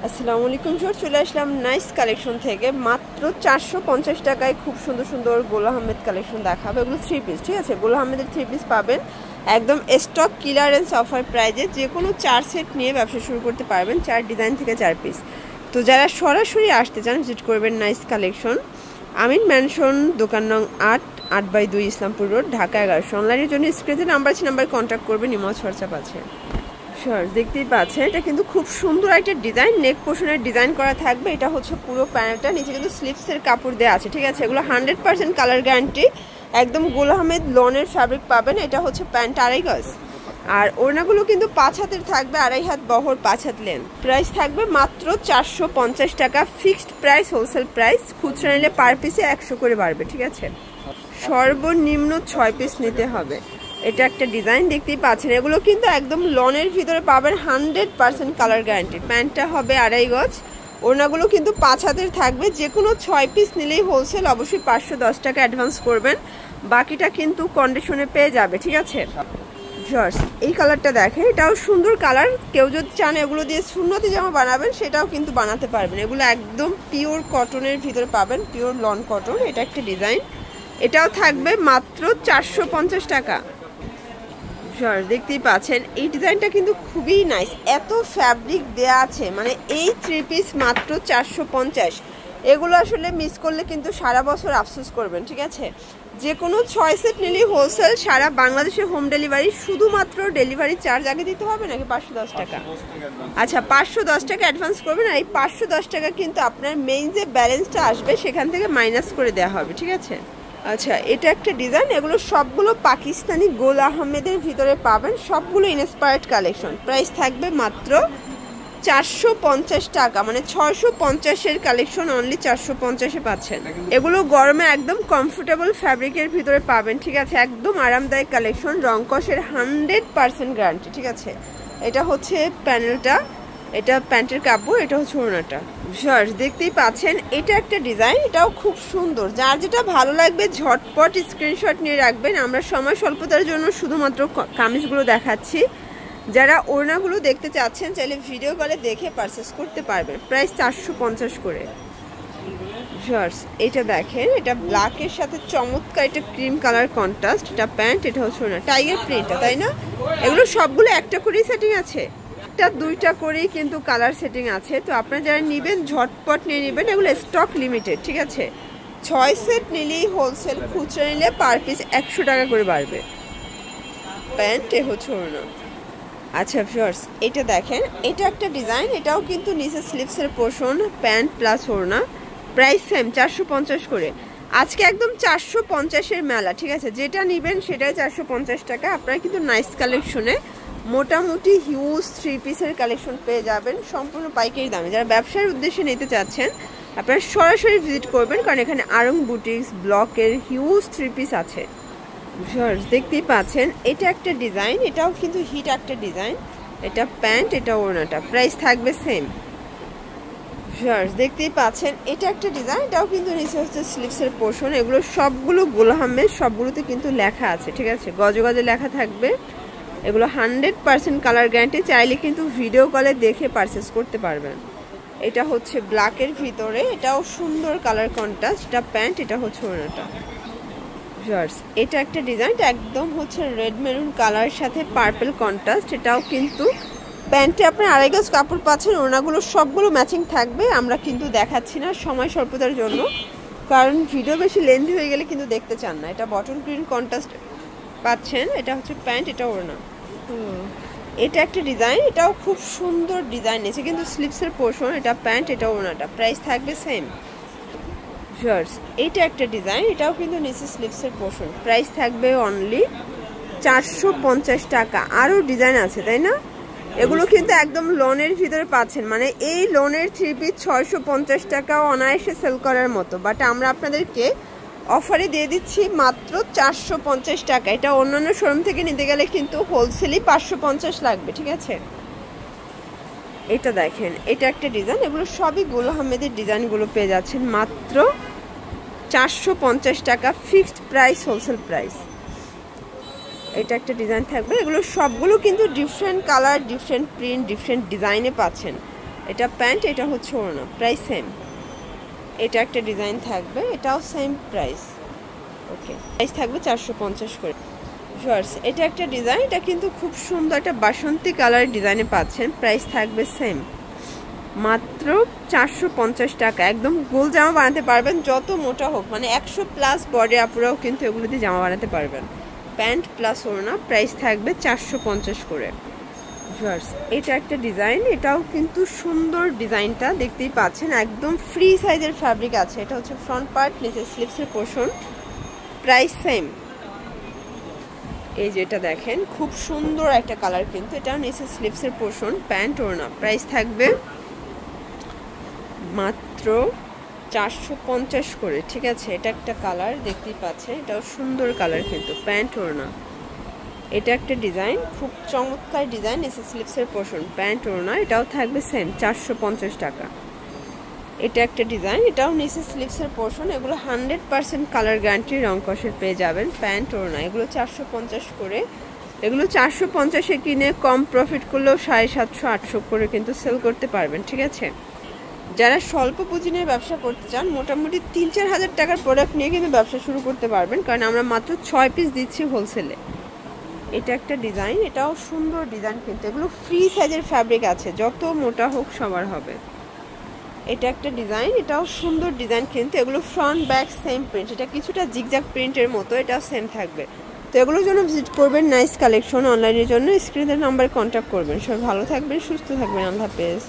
আসসালামু আলাইকুম ভিউয়ার্স, চলে আসলাম নাইস কালেকশন থেকে। মাত্র 450 টাকায় খুব সুন্দর সুন্দর গোল আহমেদ কালেকশন দেখাবো। এগুলো 3 পিস, ঠিক আছে? গোল আহমেদের 3 পিস পাবেন একদম স্টক ক্লিয়ারেন্স অফার প্রাইজে। যে কোনো 4 সেট নিয়ে ব্যবসা শুরু করতে পারবেন, 4 ডিজাইন থেকে 4 পিস। তো যারা সরাসরি আসতে চান ভিজিট করবেন নাইস কালেকশন, আমিন ম্যানশন, দোকান নং 8/2 ইসলামপুর রোড, ঢাকা 1100। অনলাইনের জন্য স্ক্রিনে নাম্বার আছে, নাম্বারে কন্ট্যাক্ট করবেন, ইমো হোয়াটসঅ্যাপ আছে। দেখতেই পাচ্ছেন এটা কিন্তু খুব সুন্দর একটা ডিজাইন, নেক পোর্শনের ডিজাইন করা থাকবে। এটা হচ্ছে পুরো প্যানেলটা, নিচে কিন্তু স্লিভসের কাপড় দেওয়া আছে, ঠিক আছে? এগুলো 100% কালার গ্যারান্টি, একদম গোল আহমেদ লনের ফ্যাব্রিক পাবেন। এটা হচ্ছে প্যান্ট 2.5 গজ, আর ওড়নাগুলো কিন্তু 5 হাতের থাকবে, 2.5 হাত বহর, 5 হাত লেন। প্রাইস থাকবে মাত্র 450 টাকা, ফিক্সড প্রাইস, হোলসেল প্রাইস। খুচরা নিলে পার পিসে 100 করে বাড়বে, ঠিক আছে? সর্বনিম্ন 6 পিস নিতে হবে। এটা একটা ডিজাইন দেখতেই পাচ্ছেন, এগুলো কিন্তু একদম লনের ভিতরে পাবেন, 100% কালার গ্যারান্টি। প্যান্টটা হবে 2.5 গজ, ওড়নাগুলো কিন্তু 5 হাতের থাকবে। যে কোনো 6 পিস নিলেই হোলসেল, অবশ্যই 510 টাকা অ্যাডভান্স করবেন, বাকিটা কিন্তু কন্ডিশনে পেয়ে যাবে, ঠিক আছে? এই কালারটা দেখেন, এটাও সুন্দর কালার। কেউ যদি চান এগুলো দিয়ে সুন্নতি জামা বানাবেন, সেটাও কিন্তু বানাতে পারবেন। এগুলো একদম পিওর কটনের ভিতরে পাবেন, পিওর লন কটন। এটা একটা ডিজাইন, এটাও থাকবে মাত্র 450 টাকা। দেখতেই পাচ্ছেন এই ডিজাইনটা কিন্তু খুবই নাইস, এত ফ্যাব্রিক দেয়া আছে, মানে এই 3 পিস মাত্র 450। এগুলো আসলে মিস করলে কিন্তু সারা বছর আফসোস করবেন, ঠিক আছে? যে কোনো 6 সেট নিলেই হোলসেল, সারা বাংলাদেশে হোম ডেলিভারি। শুধুমাত্র ডেলিভারি চার্জ আগে দিতে হবে নাকি 510 টাকা? আচ্ছা, 510 টাকা অ্যাডভান্স করবেন, আর এই 510 টাকা কিন্তু আপনার মেইন যে ব্যালেন্সটা আসবে সেখান থেকে মাইনাস করে দেওয়া হবে, ঠিক আছে? আচ্ছা, এটা একটা ডিজাইন, এগুলো সবগুলো পাকিস্তানি গোল আহমেদের ভিতরে পাবেন, সবগুলো ইনস্পায়ার্ড কালেকশন। প্রাইস থাকবে মাত্র 450 টাকা, মানে 650-এর কালেকশন অনলি 450-এ পাচ্ছেন। এগুলো গরমে একদম কমফোর্টেবল ফ্যাব্রিকের ভিতরে পাবেন, ঠিক আছে? একদম আরামদায়ক কালেকশন, রংকশের 100% গ্যারান্টি, ঠিক আছে? এটা হচ্ছে প্যানেলটা, এটা প্যান্টের কাপড়, এটা হচ্ছে ওড়নাটা। দেখতেই পাচ্ছেন এটা একটা ডিজাইন, এটাও খুব সুন্দর। যার যেটা ভালো লাগবে ঝটপট স্ক্রিনশট নিয়ে রাখবেন। আমরা সময় স্বল্পতার জন্য শুধুমাত্র কামিজগুলো দেখাচ্ছি। যারা ওড়নাগুলো দেখতে চাচ্ছেন চাইলে ভিডিও কলে দেখে পারচেস করতে পারবেন। প্রাইস 450 করে। এটা দেখেন, এটা ব্ল্যাকের সাথে চমৎকার একটা ক্রিম কালার কন্ট্রাস্ট। এটা প্যান্ট, এটা হচ্ছে ওড়না, টাইগার প্রিন্টটা, তাই না? এগুলো সবগুলো একটা করেই সেটিং আছে, একটা 2টা করেই কিন্তু কালার সেটিং আছে। তো আপনারা যারা নেবেন ঝটপট নিয়ে নেবেন, এগুলো স্টক লিমিটেড, ঠিক আছে? 6 সেট নিলেই হোলসেল, খুচরা নিলে পার পিস 100 টাকা করে বাড়বে। প্যান্ট, এ হচ্ছে ওড়না। আচ্ছা ভিউয়ার্স, এটা দেখেন, এটা একটা ডিজাইন, এটাও কিন্তু নিচে স্লিভসের পোর্শন, প্যান্ট প্লাস ওড়না। প্রাইস সেম, 450 করে। আজকে একদম 450-এর মেলা, ঠিক আছে? যেটা নেবেন সেটাই 450 টাকা। আপনারা কিন্তু নাইস কালেকশনে মোটামুটি হিউজ 3 পিসের কালেকশন পেয়ে যাবেন সম্পূর্ণ পাইকারি দামে। যারা ব্যবসার উদ্দেশ্যে নিতে চাচ্ছেন আপনারা সরাসরি ভিজিট করবেন, কারণ এখানে আরং বুটিক্স ব্লকের হিউজ 3 পিস আছে। দেখতেই পাচ্ছেন এটা একটা ডিজাইন, এটাও কিন্তু হিট একটা ডিজাইন। এটা প্যান্ট, এটা ওড়নাটা। প্রাইস থাকবে সেম। দেখতেই পাচ্ছেন এটা একটা ডিজাইন, এটাও কিন্তু নিচে হচ্ছে স্লিভসের পোর্শন। এগুলো সবগুলো গোল আহমেদ, সবগুলোতে কিন্তু লেখা আছে, ঠিক আছে? গজে গজে লেখা থাকবে। এগুলো 100% কালার গ্যারান্টি, চাইলে কিন্তু ভিডিও কলে দেখে পারচেস করতে পারবেন। এটা হচ্ছে ব্ল্যাকের ভিতরে, এটাও সুন্দর কালার কন্ট্রাস্ট। এটা প্যান্ট, এটা হচ্ছে ওড়নাটা। এটা একটা ডিজাইন, একদম হচ্ছে রেড মেরুন কালার সাথে পার্পল কন্ট্রাস্ট। এটাও কিন্তু প্যান্টে আপনার 2.5 গজ কাপড় পাচ্ছেন, ওড়নাগুলো সবগুলো ম্যাচিং থাকবে। আমরা কিন্তু দেখাচ্ছি না সময় স্বল্পতার জন্য, কারণ ভিডিও বেশি লেন্থি হয়ে গেলে কিন্তু দেখতে চান না। এটা বটল গ্রিন কন্ট্রাস্ট পাচ্ছেন, এটা হচ্ছে প্যান্ট, এটা ওড়না। এটা একটা ডিজাইন, এটাও খুব সুন্দর ডিজাইন, নিচে কিন্তু স্লিভসের পোর্শন। এটা প্যান্ট, এটা ওড়নাটা। প্রাইস থাকবে সেম। এটা একটা ডিজাইন, এটাও কিন্তু নিচে স্লিভসের পোর্শন। প্রাইস থাকবে অনলি 450 টাকা। আরও ডিজাইন আছে, তাই না? এগুলো কিন্তু একদম লোনের ভিতরে পাচ্ছেন, মানে এই লোনের 3 পিস 650 টাকা অনায়াসে সেল করার মতো। বাট আমরা আপনাদেরকে অফারে দিয়ে দিচ্ছি মাত্র 450 টাকা। এটা অন্যান্য শোরুম থেকে নিতে গেলে কিন্তু হোলসেলই 550 লাগবে, ঠিক আছে? এটা দেখেন, এটা একটা ডিজাইন, এগুলো সবই গোল আহমেদের ডিজাইনগুলো পেয়ে যাচ্ছেন মাত্র 450 টাকা, ফিক্সড প্রাইস, হোলসেল প্রাইস। এটা একটা ডিজাইন থাকবে, এগুলো সবগুলো কিন্তু different colour, different print, different ডিজাইনে পাচ্ছেন। এটা প্যান্ট, এটা হচ্ছে ওড়না, প্রাইস সেম। এটা একটা ডিজাইন থাকবে, এটাও সেম প্রাইস। ওকে, প্রাইস থাকবে 450 করে। ভিউয়ার্স, এটা একটা ডিজাইন, এটা কিন্তু খুব সুন্দর একটা বাসন্তী কালারের ডিজাইনে পাচ্ছেন, প্রাইস থাকবে সেম, মাত্র 450 টাকা। একদম গোল জামা বানাতে পারবেন, যত মোটা হোক, মানে 100+ বডি আপুরাও কিন্তু এগুলো দিয়ে জামা বানাতে পারবেন। প্যান্ট প্লাস ওড়না, প্রাইস থাকবে 450 করে। ভিউয়ার্স, এটা একটা ডিজাইন, এটাও কিন্তু সুন্দর, ডিজাইনটা দেখতেই পাচ্ছেন, একদম ফ্রি সাইজের ফ্যাব্রিক আছে। এটা হচ্ছে ফ্রন্ট পার্ট, নিচে স্লিভসের পোর্শন, প্রাইস সেম। এই যেটা দেখেন, খুব সুন্দর একটা কালার কিন্তু, এটা নিচে স্লিভসের পোর্শন, প্যান্ট ওড়না, প্রাইস থাকবে মাত্র 450 করে। ঠিক আছে, এটা একটা কালার দেখতেই পাচ্ছেন, এটাও সুন্দর কালার কিন্তু, প্যান্ট ওড়না। এটা একটা ডিজাইন, খুব চমৎকার ডিজাইন, নিচে স্লিভসের পোর্শন, প্যান্ট ওড়না, এটাও থাকবে সেম 450 টাকা। এটা একটা ডিজাইন, এটাও নিচে স্লিভসের পোর্শন, এগুলো 100% কালার গ্যারান্টি, রং কষের পেয়ে যাবেন, প্যান্ট ওড়না, এগুলো 450 করে। এগুলো 450-এ কিনে কম প্রফিট করলেও 750-800 করে কিন্তু সেল করতে পারবেন। ঠিক আছে, যারা স্বল্প পুঁজি নিয়ে ব্যবসা করতে চান, মোটামুটি 3-4 হাজার টাকার প্রোডাক্ট নিয়ে কিন্তু ব্যবসা শুরু করতে পারবেন, কারণ আমরা মাত্র 6 পিস দিচ্ছি হোলসেলে। এটা একটা ডিজাইন, এটাও সুন্দর ডিজাইন কিন্তু, এগুলো ফ্রি সাইজের ফ্যাব্রিক আছে, যত মোটা হোক সবার হবে। এটা একটা ডিজাইন, এটাও সুন্দর ডিজাইন কিন্তু, এগুলো ফ্রন্ট ব্যাক সেম প্রিন্ট, এটা কিছুটা জিগজ্যাগ প্রিন্টের মতো, এটাও সেম থাকবে। তো এগুলোর জন্য ভিজিট করবেন নাইস কালেকশন। অনলাইনের জন্য স্ক্রিনের নাম্বারে কন্ট্যাক্ট করবেন। সবাই ভালো থাকবেন, সুস্থ থাকবেন, আল্লাহ হাফেজ।